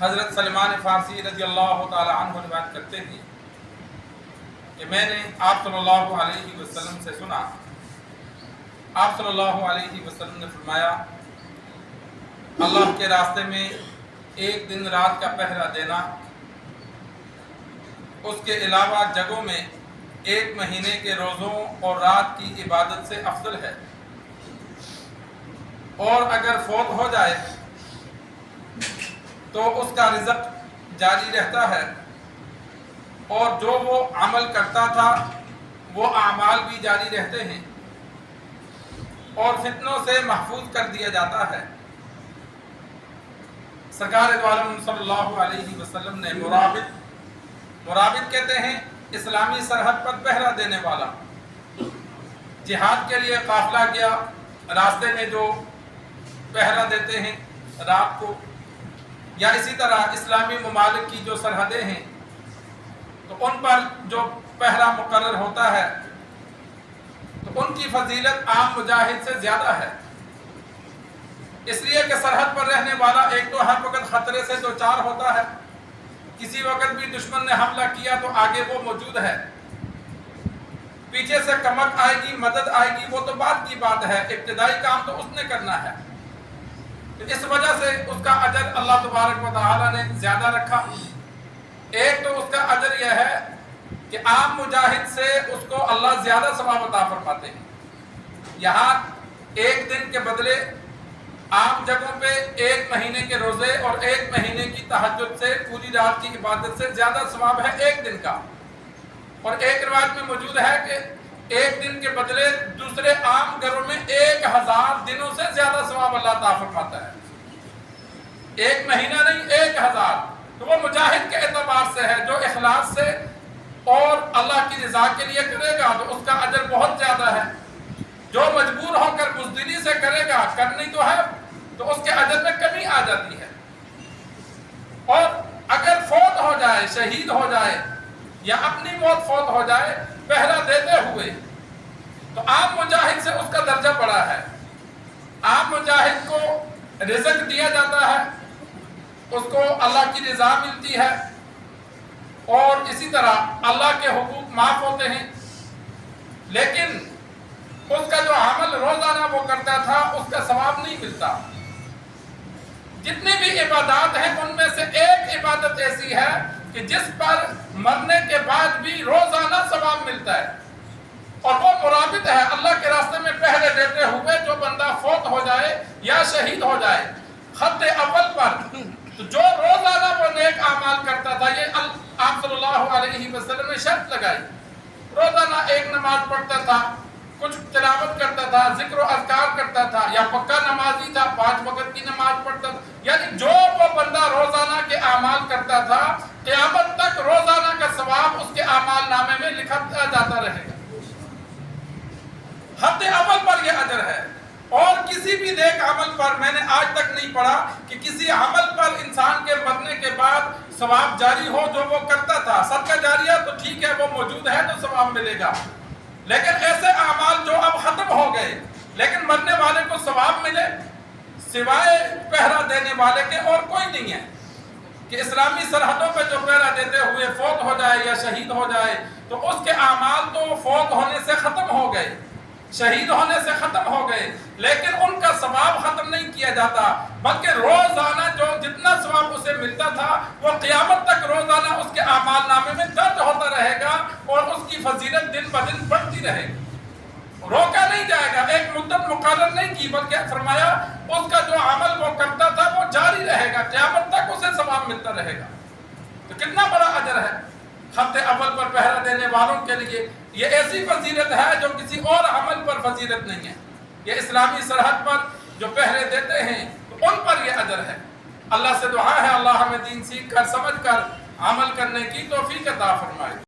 حضرت سلمان فارسی رضی اللہ تعالی عنہ روایت کرتے ہیں کہ میں نے آپ صلی اللہ علیہ وسلم سے سنا، آپ صلی اللہ علیہ وسلم نے فرمایا، اللہ کے راستے میں ایک دن رات کا پہرا دینا اس کے علاوہ جگہوں میں ایک مہینے کے روزوں اور رات کی عبادت سے افضل ہے، اور اگر فوت ہو جائے تو اس کا رزق جاری رہتا ہے، اور جو وہ عمل کرتا تھا وہ اعمال بھی جاری رہتے ہیں، اور فتنوں سے محفوظ کر دیا جاتا ہے۔ سرکار دو عالم صلی اللہ علیہ وسلم نے مرابط کہتے ہیں اسلامی سرحد پر پہرا دینے والا، جہاد کے لیے قافلہ گیا، راستے میں جو پہرا دیتے ہیں رات کو، یا اسی طرح اسلامی ممالک کی جو سرحدیں ہیں تو ان پر جو پہرا مقرر ہوتا ہے تو ان کی فضیلت عام مجاہد سے زیادہ ہے، اس لیے کہ سرحد پر رہنے والا ایک تو ہر وقت خطرے سے دوچار ہوتا ہے، کسی وقت بھی دشمن نے حملہ کیا تو آگے وہ موجود ہے، پیچھے سے کمک آئے گی، مدد آئے گی، وہ تو بعد کی بات ہے، ابتدائی کام تو اس نے کرنا ہے۔ تو اس وجہ سے اس کا اجر اللہ تبارک و تعالی نے زیادہ رکھا۔ ایک تو اس کا اجر یہ ہے کہ عام مجاہد سے اس کو اللہ زیادہ ثواب عطا فرماتے ہیں، یہاں ایک دن کے بدلے عام جگہوں پہ ایک مہینے کے روزے اور ایک مہینے کی تہجد سے پوری رات کی عبادت سے زیادہ ثواب ہے ایک دن کا، اور ایک روایت میں موجود ہے کہ ایک دن کے بدلے دوسرے عام گھروں میں 1000 دنوں سے زیادہ ثواب اللہ عطا فرماتا ہے، ایک مہینہ نہیں 1000۔ تو وہ مجاہد کے اعتبار سے ہے، جو اخلاص سے اور اللہ کی رضا کے لیے کرے گا تو اس کا اجر بہت زیادہ ہے، جو مجبور ہو کر بزدلی سے کرے گا، کرنی تو ہے، تو اس کے اجر میں کمی آ جاتی ہے۔ اور اگر فوت ہو جائے، شہید ہو جائے یا اپنی موت فوت ہو جائے پہرا دیتے ہوئے تو عام مجاہد سے اس کا درجہ بڑا ہے، عام مجاہد کو رزق دیا جاتا ہے، اس کو اللہ کی رضا ملتی ہے، اور اسی طرح اللہ کے حقوق معاف ہوتے ہیں، لیکن اس کا جو عمل روزانہ وہ کرتا تھا اس کا ثواب نہیں ملتا۔ جتنی بھی عبادات ہیں ان میں سے ایک عبادت ایسی ہے کہ جس پر مرنے کے بعد بھی روزانہ ثواب ملتا ہے، اور وہ مرابط ہے، اللہ کے راستے میں پہرے دیتے ہوئے جو بندہ فوت ہو جائے یا شہید ہو جائے خط اول پر، تو جو روزانہ وہ نیک اعمال کرتا تھا، یہ آپ صلی اللہ علیہ وسلم نے شرط لگائی، روزانہ ایک نماز پڑھتا تھا، کچھ تلاوت کرتا تھا، ذکر و اذکار کرتا تھا، یا پکا نمازی تھا، 5 وقت کی نماز پڑھتا تھا، یعنی جو وہ بندہ روزانہ کے اعمال کرتا تھا قیامت تک روزانہ کا ثواب اس کے اعمال نامے میں لکھا جاتا رہے گا۔ حد اول پر یہ اجر ہے، اور کسی بھی نیک عمل پر میں نے آج تک نہیں پڑھا کہ کسی عمل پر انسان کے مرنے کے بعد ثواب جاری ہو جو وہ کرتا تھا۔ صدقہ جاریہ تو ٹھیک ہے، وہ موجود ہے تو ثواب ملے گا، لیکن ایسے اعمال جو اب ختم ہو گئے لیکن مرنے والے کو ثواب ملے، سوائے پہرا دینے والے کے اور کوئی نہیں ہے، کہ اسلامی سرحدوں پہ جو پہرا دیتے ہوئے فوت ہو جائے یا شہید ہو جائے تو اس کے اعمال تو فوت ہونے سے ختم ہو گئے، شہید ہونے سے ختم ہو گئے، لیکن ان کا ثواب ختم نہیں کیا جاتا، بلکہ روزانہ جو جتنا ثواب اسے ملتا تھا وہ قیامت تک روزانہ اس کے اعمال نامے میں درج ہوتا رہے گا، اور اس کی فضیلت دن بدن بڑھتی رہے گی، روکا نہیں جائے گا، ایک مدت مقرر نہیں کی، بلکہ فرمایا اس کا جو عمل وہ کرتا تھا وہ جاری رہے گا، قیامت تک اسے ثواب ملتا رہے گا۔ تو کتنا بڑا اجر ہے خط اول پر پہرا دینے والوں کے لیے، یہ ایسی فضیلت ہے جو کسی اور عمل پر فضیلت نہیں ہے، یہ اسلامی سرحد پر جو پہرے دیتے ہیں تو ان پر یہ اجر ہے۔ اللہ سے دعا ہے اللہ ہمیں دین سیکھ کر سمجھ کر عمل کرنے کی توفیق عطا فرمائے۔